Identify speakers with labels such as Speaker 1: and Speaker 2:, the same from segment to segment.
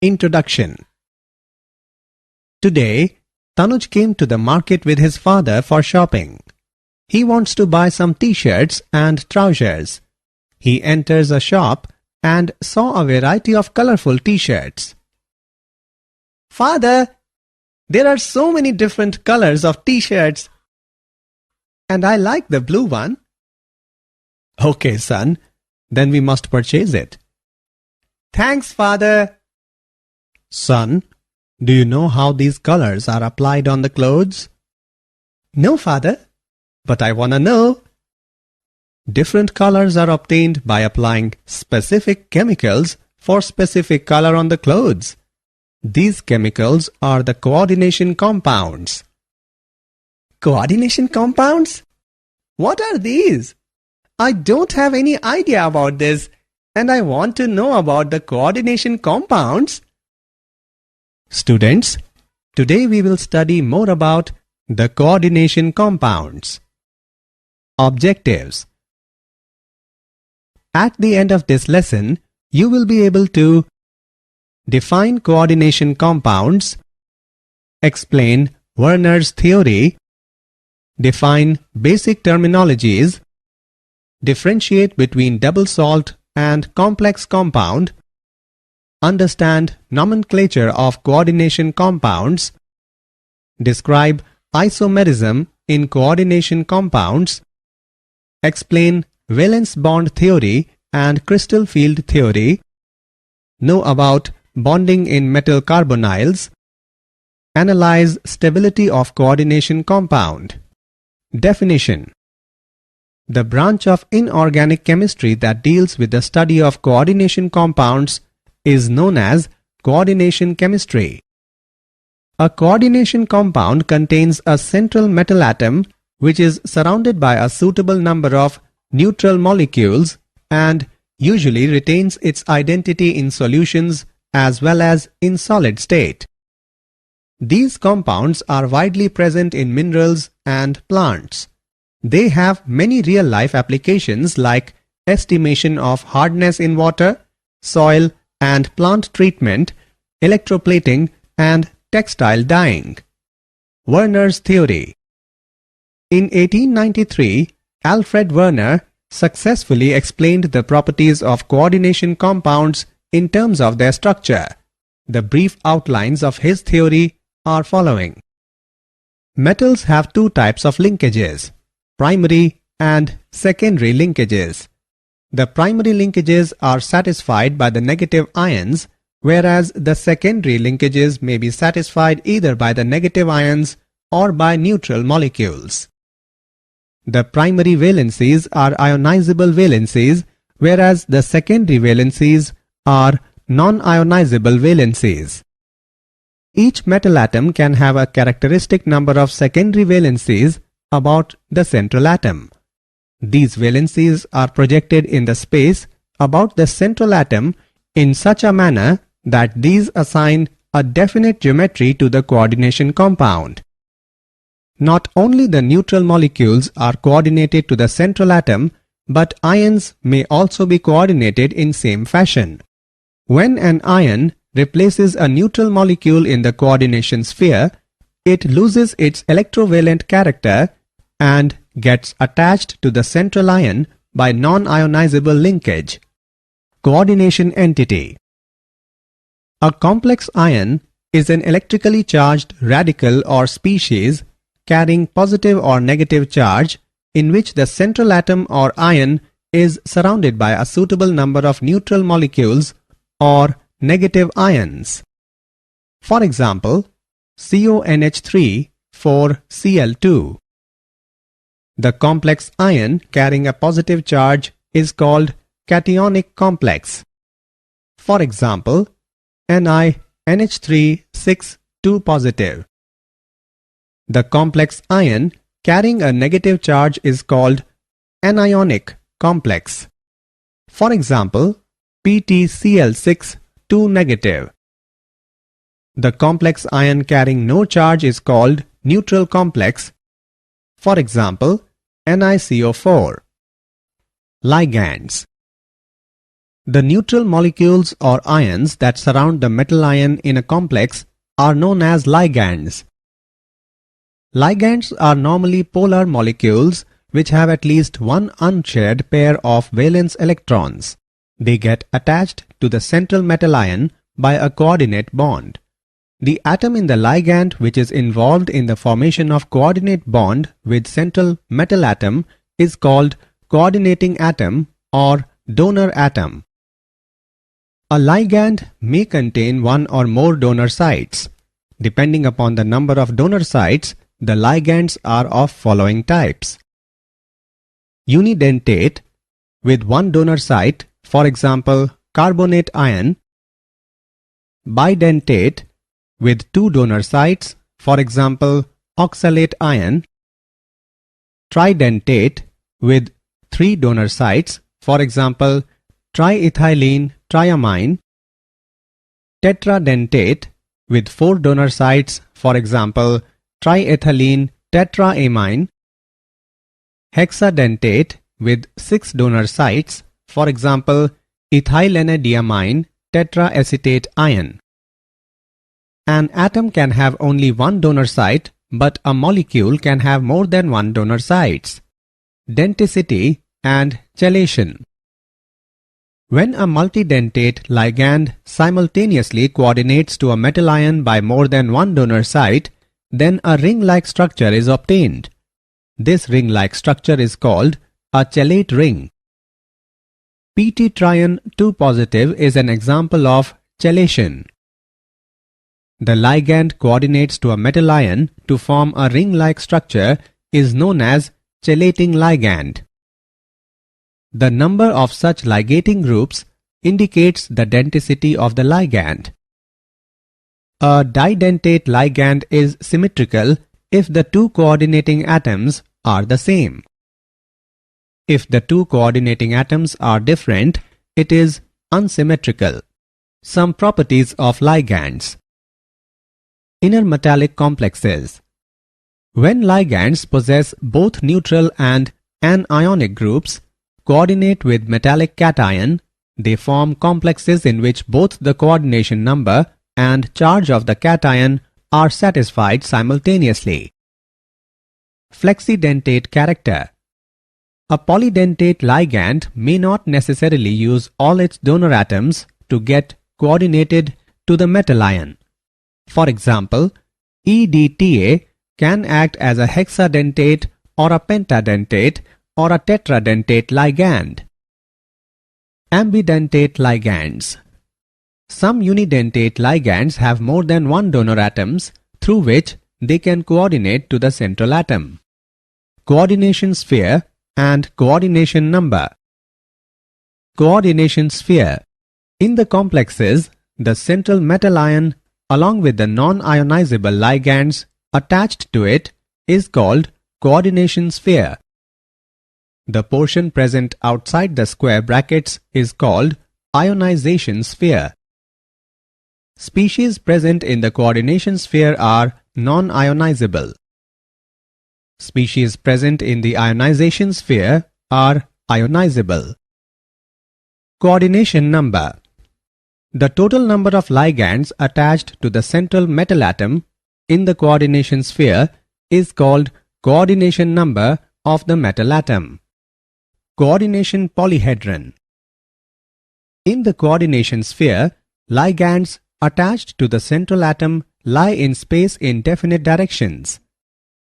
Speaker 1: Introduction. Today, Tanuj came to the market with his father for shopping. He wants to buy some t-shirts and trousers. He enters a shop and saw a variety of colorful t-shirts. Father, there are so many different colors of t-shirts, and I like the blue one. Okay, son, then we must purchase it. Thanks, father. Son, do you know how these colors are applied on the clothes? No, father, but I wanna know. Different colors are obtained by applying specific chemicals for specific color on the clothes. These chemicals are the coordination compounds. Coordination compounds? What are these? I don't have any idea about this, and I want to know about the coordination compounds. Students, today we will study more about the coordination compounds. Objectives. At the end of this lesson, you will be able to define coordination compounds, explain Werner's theory, define basic terminologies, differentiate between double salt and complex compound, understand nomenclature of coordination compounds, describe isomerism in coordination compounds, explain valence bond theory and crystal field theory, know about bonding in metal carbonyls, analyze stability of coordination compound. Definition. The branch of inorganic chemistry that deals with the study of coordination compounds is known as coordination chemistry. A coordination compound contains a central metal atom which is surrounded by a suitable number of neutral molecules and usually retains its identity in solutions as well as in solid state. These compounds are widely present in minerals and plants. They have many real-life applications like estimation of hardness in water, soil and plant treatment, electroplating and textile dyeing. Werner's theory. In 1893, Alfred Werner successfully explained the properties of coordination compounds in terms of their structure. The brief outlines of his theory are following. Metals have two types of linkages, primary and secondary linkages. The primary linkages are satisfied by the negative ions, whereas the secondary linkages may be satisfied either by the negative ions or by neutral molecules. The primary valencies are ionizable valencies, whereas the secondary valencies are non-ionizable valencies. Each metal atom can have a characteristic number of secondary valencies about the central atom. These valencies are projected in the space about the central atom in such a manner that these assign a definite geometry to the coordination compound. Not only the neutral molecules are coordinated to the central atom, but ions may also be coordinated in same fashion. When an ion replaces a neutral molecule in the coordination sphere, it loses its electrovalent character and gets attached to the central ion by non-ionizable linkage. Coordination entity. A complex ion is an electrically charged radical or species carrying positive or negative charge in which the central atom or ion is surrounded by a suitable number of neutral molecules or negative ions. For example, CONH3 for Cl2. The complex ion carrying a positive charge is called cationic complex. For example, NiNH3 6 2 positive. The complex ion carrying a negative charge is called anionic complex. For example, PtCl6 2 negative. The complex ion carrying no charge is called neutral complex. For example, NiCO4. Ligands. The neutral molecules or ions that surround the metal ion in a complex are known as ligands. Ligands are normally polar molecules which have at least one unshared pair of valence electrons. They get attached to the central metal ion by a coordinate bond. The atom in the ligand which is involved in the formation of coordinate bond with central metal atom is called coordinating atom or donor atom. A ligand may contain one or more donor sites. Depending upon the number of donor sites, the ligands are of following types. Unidentate with one donor site, for example, carbonate ion. Bidentate with two donor sites, for example, oxalate ion. Tridentate with three donor sites, for example, triethylene triamine. Tetradentate with four donor sites, for example, triethylene tetraamine. Hexadentate with six donor sites, for example, ethylenediamine tetraacetate ion. An atom can have only one donor site, but a molecule can have more than one donor sites. Denticity and chelation. When a multidentate ligand simultaneously coordinates to a metal ion by more than one donor site, then a ring-like structure is obtained. This ring-like structure is called a chelate ring. Pt trion 2 positive is an example of chelation. The ligand coordinates to a metal ion to form a ring-like structure is known as chelating ligand. The number of such ligating groups indicates the denticity of the ligand. A didentate ligand is symmetrical if the two coordinating atoms are the same. If the two coordinating atoms are different, it is unsymmetrical. Some properties of ligands. Inner metallic complexes. When ligands possess both neutral and anionic groups, coordinate with metallic cation, they form complexes in which both the coordination number and charge of the cation are satisfied simultaneously. Flexidentate character. A polydentate ligand may not necessarily use all its donor atoms to get coordinated to the metal ion. For example, EDTA can act as a hexadentate or a pentadentate or a tetradentate ligand. Ambidentate ligands. Some unidentate ligands have more than one donor atoms through which they can coordinate to the central atom. Coordination sphere and coordination number. Coordination sphere. In the complexes, the central metal ion along with the non-ionizable ligands attached to it is called coordination sphere. The portion present outside the square brackets is called ionization sphere. Species present in the coordination sphere are non-ionizable. Species present in the ionization sphere are ionizable. Coordination number. The total number of ligands attached to the central metal atom in the coordination sphere is called coordination number of the metal atom. Coordination polyhedron. In the coordination sphere, ligands attached to the central atom lie in space in definite directions.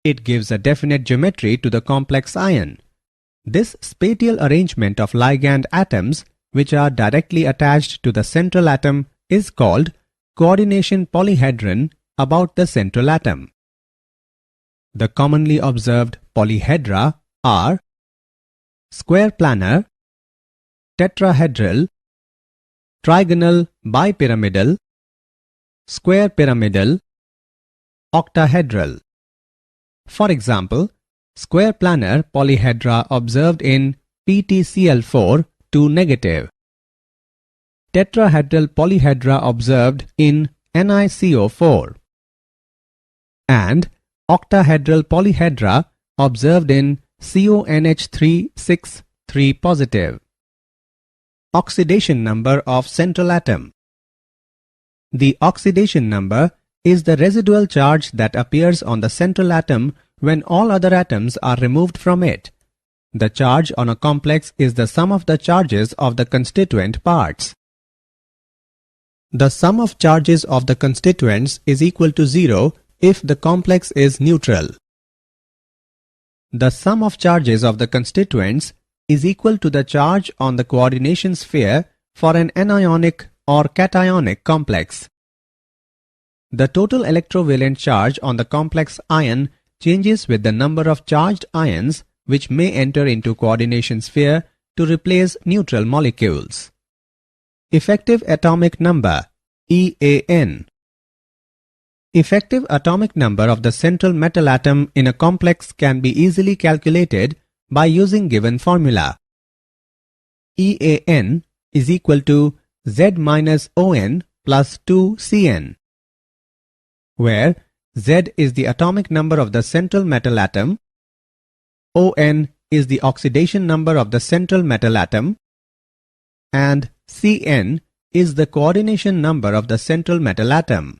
Speaker 1: It gives a definite geometry to the complex ion. This spatial arrangement of ligand atoms which are directly attached to the central atom is called coordination polyhedron about the central atom. The commonly observed polyhedra are square planar, tetrahedral, trigonal bipyramidal, square pyramidal, octahedral. For example, square planar polyhedra observed in PtCl4 2 negative. Tetrahedral polyhedra observed in NiCO4 and octahedral polyhedra observed in CONH3 6 3 positive. oxidation number of central atom. The oxidation number is the residual charge that appears on the central atom when all other atoms are removed from it. The charge on a complex is the sum of the charges of the constituent parts. The sum of charges of the constituents is equal to 0 if the complex is neutral. The sum of charges of the constituents is equal to the charge on the coordination sphere for an anionic or cationic complex. The total electrovalent charge on the complex ion changes with the number of charged ions which may enter into coordination sphere to replace neutral molecules. Effective atomic number EAN. Effective atomic number of the central metal atom in a complex can be easily calculated by using given formula. EAN is equal to Z minus ON plus 2CN, where Z is the atomic number of the central metal atom, ON is the oxidation number of the central metal atom, and CN is the coordination number of the central metal atom.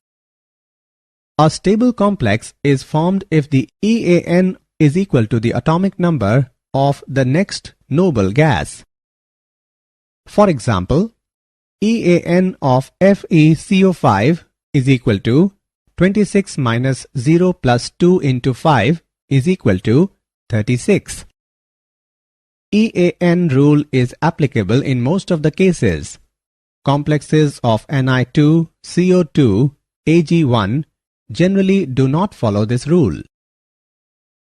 Speaker 1: A stable complex is formed if the EAN is equal to the atomic number of the next noble gas. For example, EAN of FeCO5 is equal to 26 minus 0 plus 2 into 5 is equal to 36. EAN rule is applicable in most of the cases. Complexes of Ni2CO2 Ag1 generally do not follow this rule.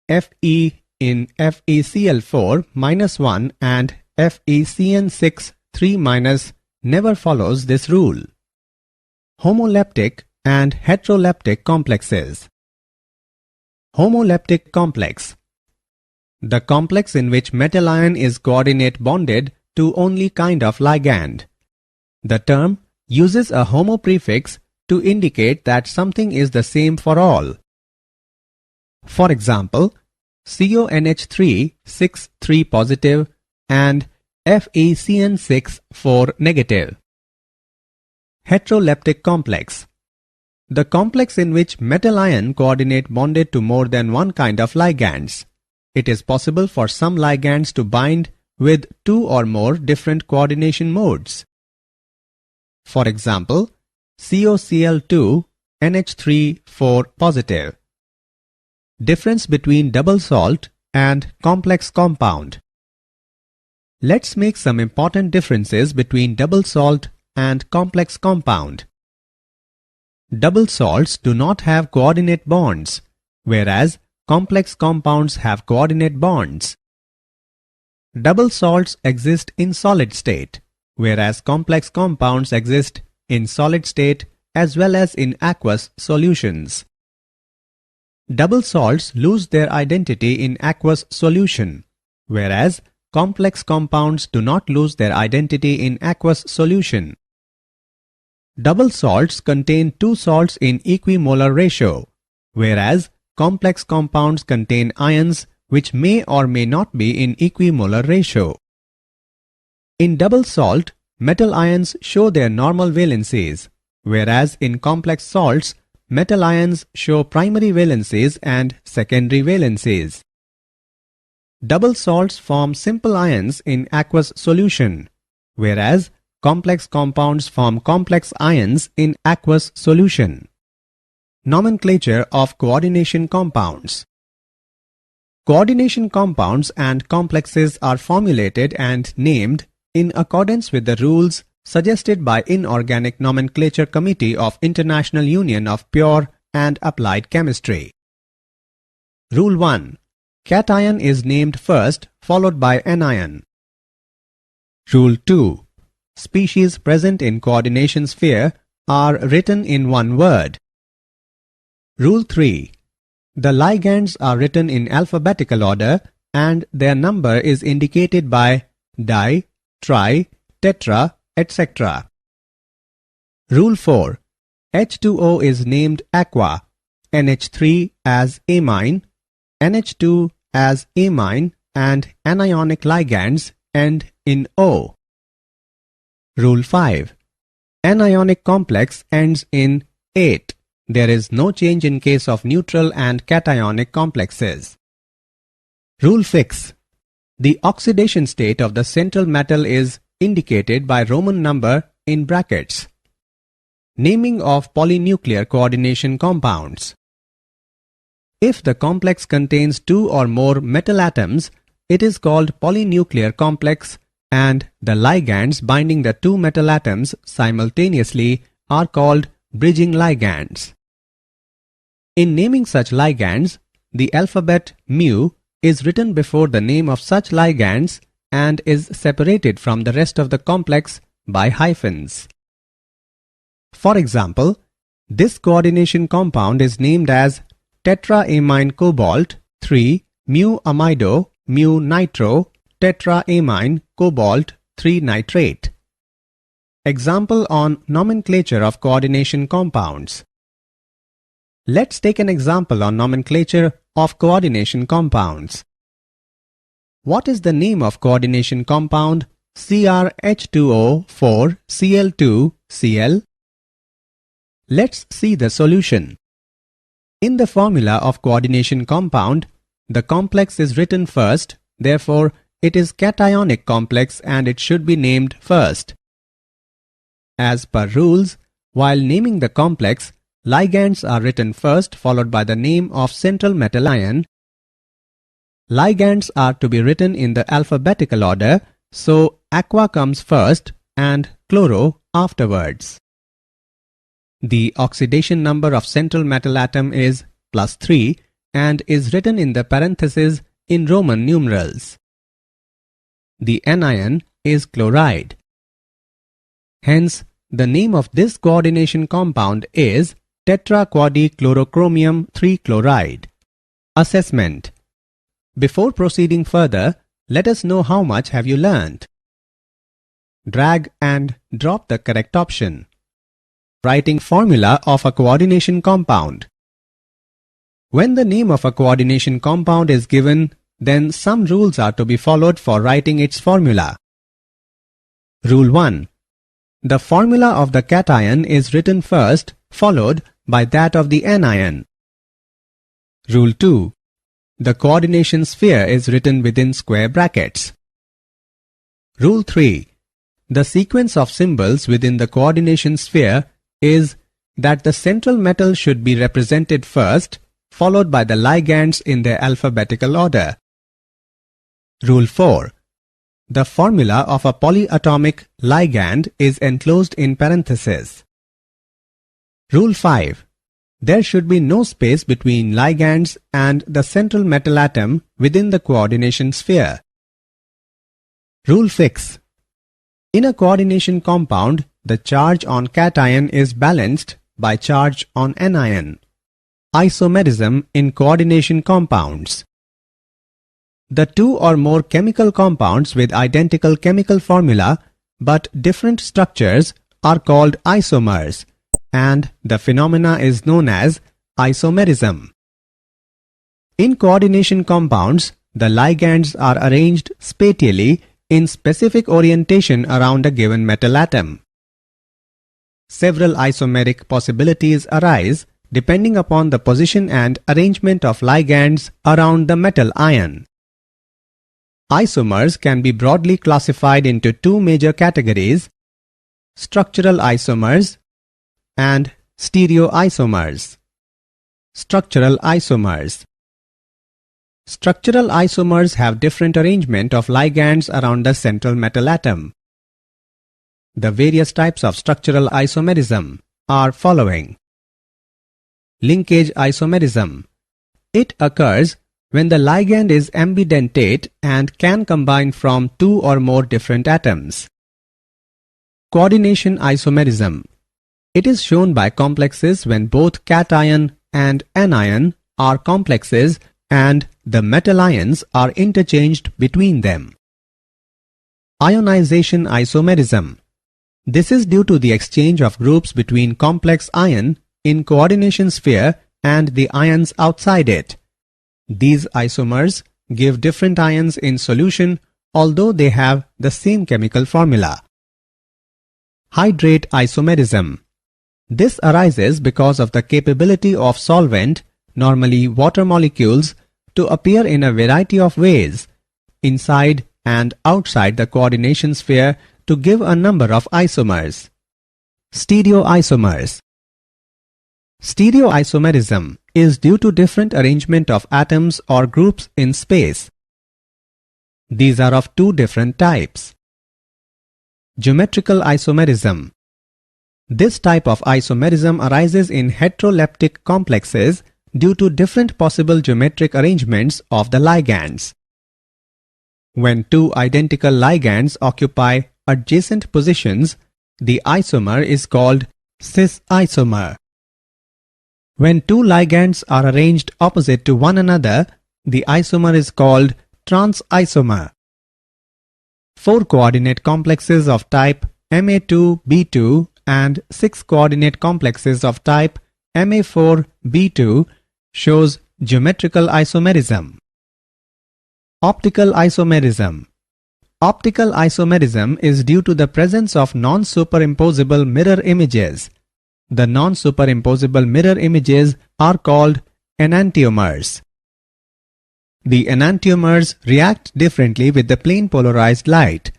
Speaker 1: Fe in FeCl4 minus 1 and FeCN6 3 minus never follows this rule. Homoleptic and heteroleptic complexes. Homoleptic complex. The complex in which metal ion is coordinate bonded to only kind of ligand. The term uses a homo prefix to indicate that something is the same for all. For example, CONH3 6 3 positive and FeCN6 4 negative. Heteroleptic complex. The complex in which metal ion coordinate bonded to more than one kind of ligands. It is possible for some ligands to bind with two or more different coordination modes. For example, COCl2 NH3 4 positive. Difference between double salt and complex compound. Let's make some important differences between double salt and complex compound. Double salts do not have coordinate bonds, whereas complex compounds have coordinate bonds. Double salts exist in solid state, whereas complex compounds exist in solid state as well as in aqueous solutions. Double salts lose their identity in aqueous solution, whereas complex compounds do not lose their identity in aqueous solution. Double salts contain two salts in equimolar ratio, whereas complex compounds contain ions which may or may not be in equimolar ratio. In double salt, metal ions show their normal valencies, whereas in complex salts, metal ions show primary valencies and secondary valencies. Double salts form simple ions in aqueous solution, whereas complex compounds form complex ions in aqueous solution. Nomenclature of coordination compounds. Coordination compounds and complexes are formulated and named in accordance with the rules suggested by Inorganic Nomenclature Committee of International Union of Pure and Applied Chemistry. Rule 1. Cation is named first, followed by anion. Rule 2. Species present in coordination sphere are written in one word. Rule 3. The ligands are written in alphabetical order and their number is indicated by di, tri, tetra, etc. Rule 4. H2O is named aqua, NH3 as amine, NH2 as amine, and anionic ligands end in O. Rule 5. An ionic complex ends in -ate. There is no change in case of neutral and cationic complexes. Rule 6. The oxidation state of the central metal is indicated by Roman number in brackets. Naming of polynuclear coordination compounds. If the complex contains two or more metal atoms, it is called polynuclear complex, and the ligands binding the two metal atoms simultaneously are called bridging ligands. In naming such ligands, the alphabet mu is written before the name of such ligands and is separated from the rest of the complex by hyphens. For example, this coordination compound is named as tetraamine cobalt 3 mu amido mu nitro tetraamine cobalt 3 nitrate. Example on nomenclature of coordination compounds. Let's take an example on nomenclature of coordination compounds. What is the name of coordination compound CrH2O4Cl2Cl? Let's see the solution. In the formula of coordination compound, the complex is written first, therefore it is cationic complex and it should be named first. As per rules, while naming the complex, ligands are written first followed by the name of central metal ion. Ligands are to be written in the alphabetical order, so aqua comes first and chloro afterwards. The oxidation number of central metal atom is +3 and is written in the parentheses in Roman numerals. The anion is chloride. Hence, the name of this coordination compound is tetraquadichlorochromium 3 chloride. Assessment. Before proceeding further, let us know how much have you learned. Drag and drop the correct option. Writing formula of a coordination compound. When the name of a coordination compound is given, then some rules are to be followed for writing its formula. Rule 1. The formula of the cation is written first, followed by that of the anion. Rule 2. The coordination sphere is written within square brackets. Rule 3. The sequence of symbols within the coordination sphere is that the central metal should be represented first, followed by the ligands in their alphabetical order. Rule 4. The formula of a polyatomic ligand is enclosed in parentheses. Rule 5. There should be no space between ligands and the central metal atom within the coordination sphere. Rule 6. In a coordination compound, the charge on cation is balanced by charge on anion. Isomerism in coordination compounds. The two or more chemical compounds with identical chemical formula but different structures are called isomers, and the phenomena is known as isomerism. In coordination compounds, the ligands are arranged spatially in specific orientation around a given metal atom. Several isomeric possibilities arise depending upon the position and arrangement of ligands around the metal ion. Isomers can be broadly classified into two major categories: structural isomers and stereoisomers. Structural isomers. Structural isomers have different arrangement of ligands around the central metal atom. The various types of structural isomerism are following. Linkage isomerism. It occurs when the ligand is ambidentate and can combine from two or more different atoms. Coordination isomerism. It is shown by complexes when both cation and anion are complexes and the metal ions are interchanged between them. Ionization isomerism. This is due to the exchange of groups between complex ion in coordination sphere and the ions outside it. These isomers give different ions in solution although they have the same chemical formula. Hydrate isomerism. This arises because of the capability of solvent, normally water molecules, to appear in a variety of ways, inside and outside the coordination sphere, to give a number of isomers. Stereoisomers. Stereoisomerism is due to different arrangement of atoms or groups in space. These are of two different types. Geometrical isomerism. This type of isomerism arises in heteroleptic complexes due to different possible geometric arrangements of the ligands. When two identical ligands occupy adjacent positions, the isomer is called cis isomer. When two ligands are arranged opposite to one another, the isomer is called trans isomer. Four coordinate complexes of type Ma2b2 and 6 coordinate complexes of type Ma4b2 shows geometrical isomerism. Optical isomerism. Optical isomerism is due to the presence of non-superimposable mirror images. The non-superimposable mirror images are called enantiomers. The enantiomers react differently with the plane polarized light.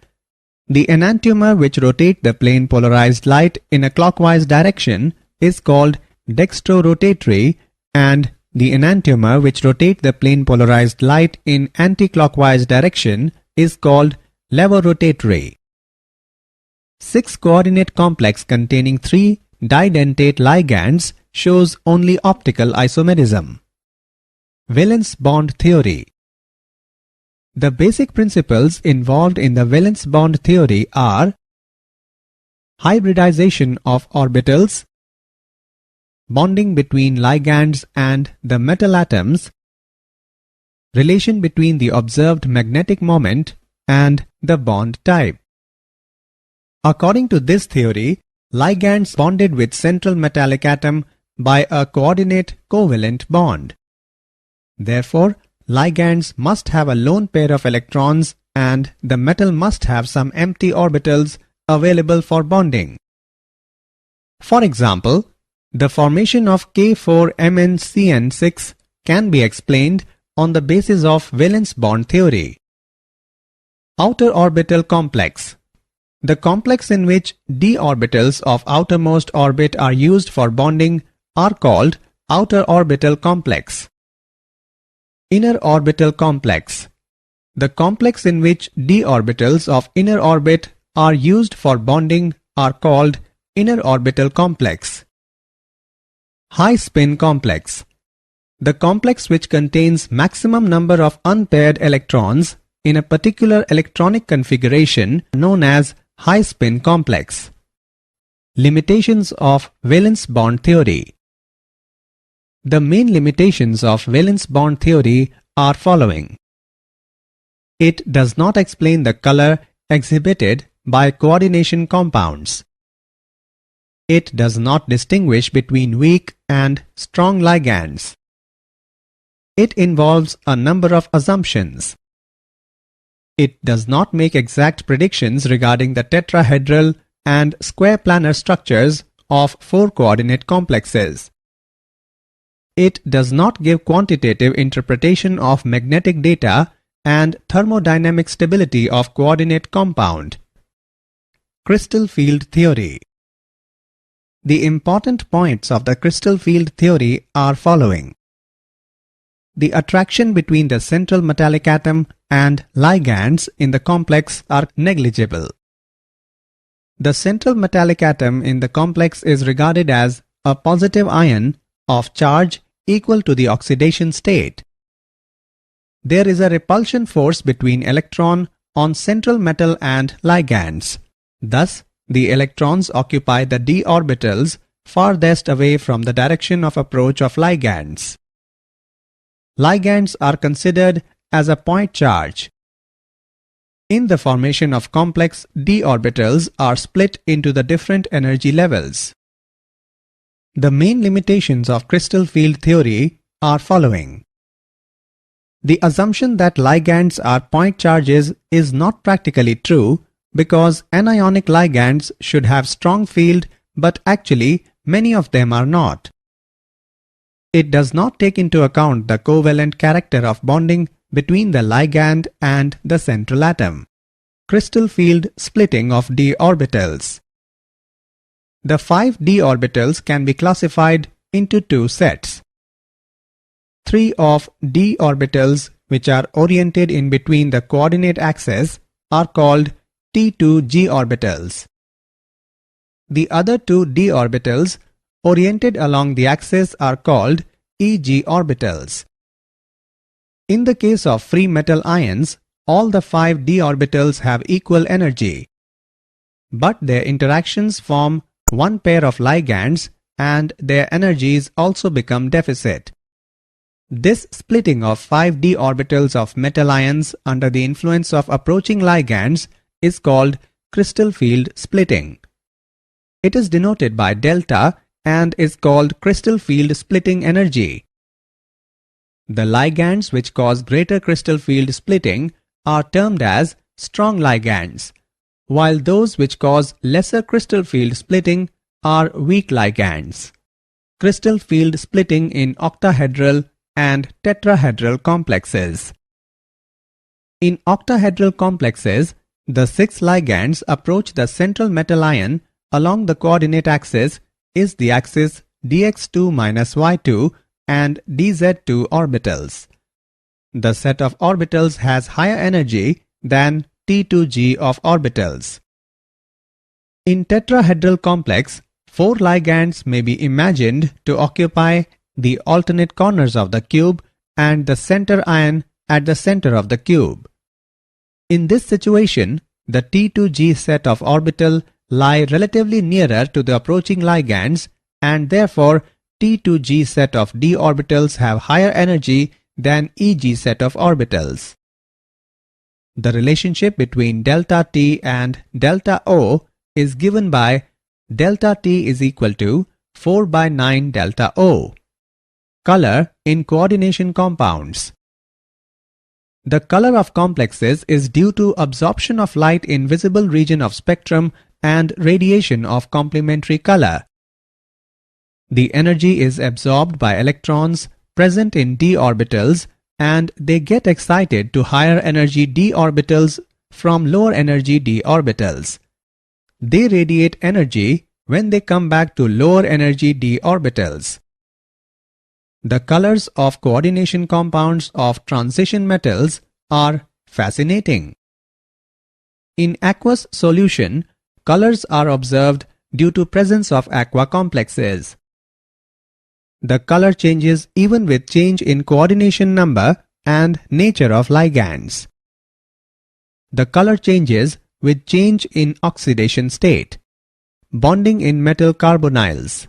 Speaker 1: The enantiomer which rotates the plane polarized light in a clockwise direction is called dextrorotatory, and the enantiomer which rotates the plane polarized light in anti-clockwise direction is called levorotatory. 6 coordinate complex containing 3 didentate ligands shows only optical isomerism. Valence bond theory. The basic principles involved in the valence bond theory are hybridization of orbitals, bonding between ligands and the metal atoms, relation between the observed magnetic moment and the bond type. According to this theory, ligands bonded with central metallic atom by a coordinate covalent bond. Therefore, ligands must have a lone pair of electrons and the metal must have some empty orbitals available for bonding. For example, the formation of K4MnCN6 can be explained on the basis of valence bond theory. Outer orbital complex. The complex in which d orbitals of outermost orbit are used for bonding are called outer orbital complex. Inner orbital complex. The complex in which d orbitals of inner orbit are used for bonding are called inner orbital complex. High spin complex. The complex which contains maximum number of unpaired electrons in a particular electronic configuration known as high spin complex. Limitations of valence bond theory. The main limitations of valence bond theory are following. It does not explain the color exhibited by coordination compounds. It does not distinguish between weak and strong ligands. It involves a number of assumptions. It does not make exact predictions regarding the tetrahedral and square planar structures of 4 coordinate complexes. It does not give quantitative interpretation of magnetic data and thermodynamic stability of coordinate compound. Crystal field theory. The important points of the crystal field theory are following. The attraction between the central metallic atom and ligands in the complex are negligible. The central metallic atom in the complex is regarded as a positive ion of charge equal to the oxidation state. There is a repulsion force between electron on central metal and ligands. Thus, the electrons occupy the d orbitals farthest away from the direction of approach of ligands. Ligands are considered as a point charge. In the formation of complex, d orbitals are split into the different energy levels. The main limitations of crystal field theory are following. The assumption that ligands are point charges is not practically true because anionic ligands should have strong field, but actually many of them are not. It does not take into account the covalent character of bonding between the ligand and the central atom. Crystal field splitting of d orbitals. The 5 d orbitals can be classified into 2 sets. 3 of d orbitals which are oriented in between the coordinate axes are called T2g orbitals. The other 2 d orbitals oriented along the axis are called Eg orbitals. In the case of free metal ions, all the 5 d orbitals have equal energy, but their interactions form one pair of ligands and their energies also become deficit. This splitting of 5 d orbitals of metal ions under the influence of approaching ligands is called crystal field splitting. It is denoted by delta and is called crystal field splitting energy. The ligands which cause greater crystal field splitting are termed as strong ligands, while those which cause lesser crystal field splitting are weak ligands. Crystal field splitting in octahedral and tetrahedral complexes. In octahedral complexes, the 6 ligands approach the central metal ion along the coordinate axis is the axis dx2-y2 and dz2 orbitals. The set of orbitals has higher energy than T2g of orbitals. In tetrahedral complex, 4 ligands may be imagined to occupy the alternate corners of the cube and the center ion at the center of the cube. In this situation, the T2g set of orbital lie relatively nearer to the approaching ligands, and therefore T2g set of d orbitals have higher energy than Eg set of orbitals. The relationship between delta T and delta O is given by delta T is equal to 4 by 9 delta O. Color in coordination compounds. The color of complexes is due to absorption of light in visible region of spectrum and radiation of complementary color. The energy is absorbed by electrons present in d orbitals, and they get excited to higher energy d orbitals from lower energy d orbitals. They radiate energy when they come back to lower energy d orbitals. The colors of coordination compounds of transition metals are fascinating. In aqueous solution, colors are observed due to presence of aqua complexes. The color changes even with change in coordination number and nature of ligands. The color changes with change in oxidation state. Bonding in metal carbonyls.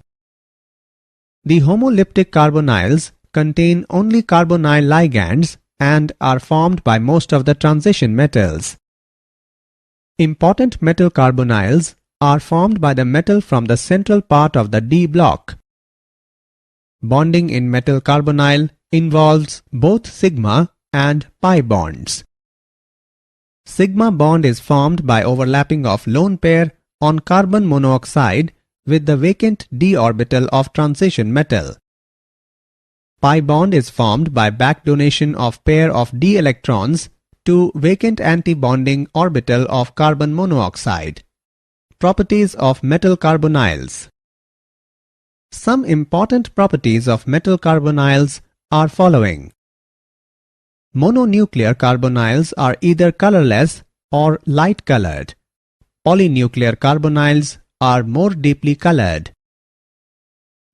Speaker 1: The homolyptic carbonyls contain only carbonyl ligands and are formed by most of the transition metals. Important metal carbonyls are formed by the metal from the central part of the D block. Bonding in metal carbonyl involves both sigma and pi bonds. Sigma bond is formed by overlapping of lone pair on carbon monoxide with the vacant d orbital of transition metal. Pi bond is formed by back donation of pair of d electrons to vacant anti-bonding orbital of carbon monoxide. Properties of metal carbonyls. Some important properties of metal carbonyls are following. Mononuclear carbonyls are either colorless or light colored. Polynuclear carbonyls are more deeply colored.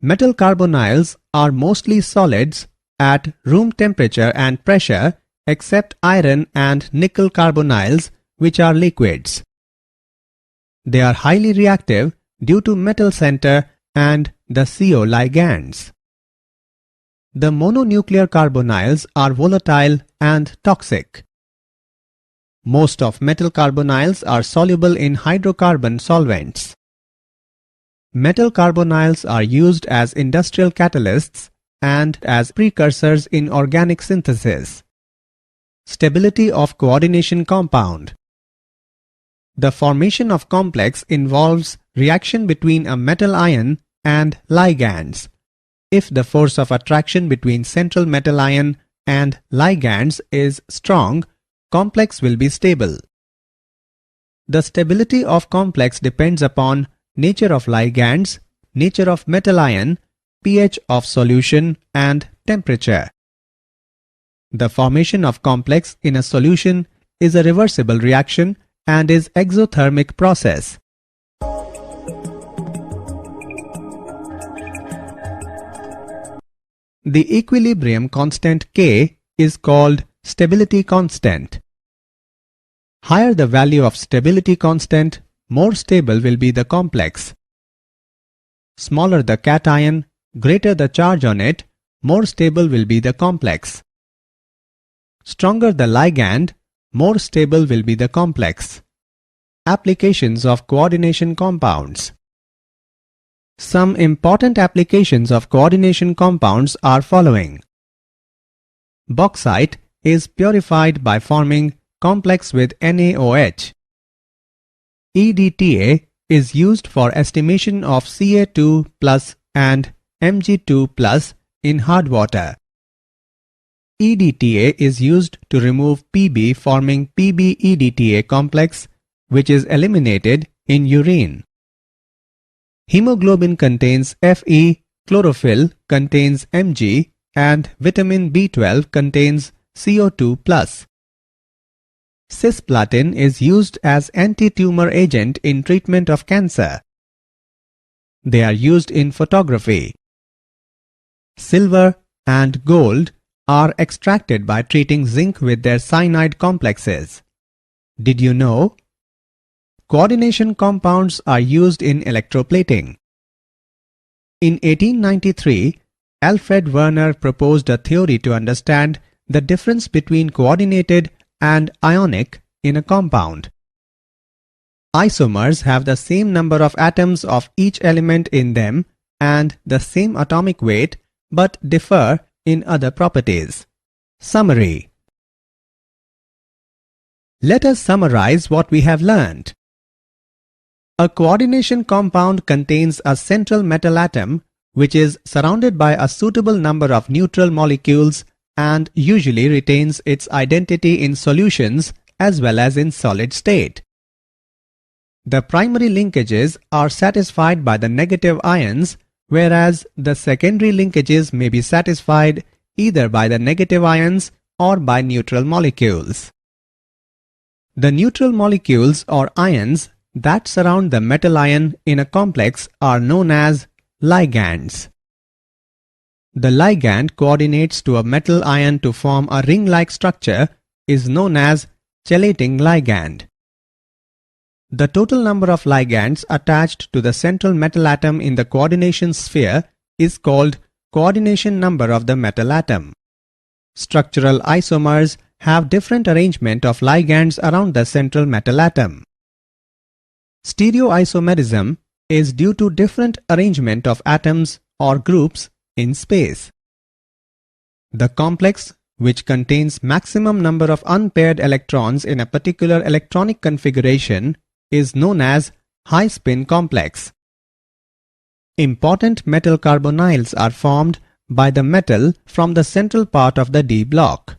Speaker 1: Metal carbonyls are mostly solids at room temperature and pressure, except iron and nickel carbonyls, which are liquids. They are highly reactive due to metal center and the CO ligands. The mononuclear carbonyls are volatile and toxic. Most of metal carbonyls are soluble in hydrocarbon solvents. Metal carbonyls are used as industrial catalysts and as precursors in organic synthesis. Stability of coordination compound. The formation of complex involves reaction between a metal ion and ligands. If the force of attraction between central metal ion and ligands is strong, complex will be stable. The stability of complex depends upon nature of ligands, nature of metal ion, pH of solution and temperature. The formation of complex in a solution is a reversible reaction and is exothermic process. The equilibrium constant K is called stability constant. Higher the value of stability constant, more stable will be the complex. Smaller the cation, greater the charge on it, more stable will be the complex. Stronger the ligand, more stable will be the complex. Applications of coordination compounds. Some important applications of coordination compounds are following. Bauxite is purified by forming complex with NaOH. EDTA is used for estimation of Ca2 plus and Mg2 plus in hard water. EDTA is used to remove Pb forming Pb-EDTA complex, which is eliminated in urine. Hemoglobin contains Fe, chlorophyll contains Mg, and vitamin B12 contains CO2+. Cisplatin is used as anti-tumor agent in treatment of cancer. They are used in photography. Silver and gold are extracted by treating zinc with their cyanide complexes. Did you know? Coordination compounds are used in electroplating. In 1893, Alfred Werner proposed a theory to understand the difference between coordinated and ionic in a compound. Isomers have the same number of atoms of each element in them and the same atomic weight but differ in other properties. Summary. Let us summarize what we have learned. A coordination compound contains a central metal atom which is surrounded by a suitable number of neutral molecules and usually retains its identity in solutions as well as in solid state. The primary linkages are satisfied by the negative ions, whereas the secondary linkages may be satisfied either by the negative ions or by neutral molecules. The neutral molecules or ions that surround the metal ion in a complex are known as ligands. The ligand coordinates to a metal ion to form a ring-like structure is known as chelating ligand. The total number of ligands attached to the central metal atom in the coordination sphere is called coordination number of the metal atom. Structural isomers have different arrangement of ligands around the central metal atom. Stereoisomerism is due to different arrangement of atoms or groups in space. The complex, which contains maximum number of unpaired electrons in a particular electronic configuration, is known as high-spin complex. Important metal carbonyls are formed by the metal from the central part of the D block.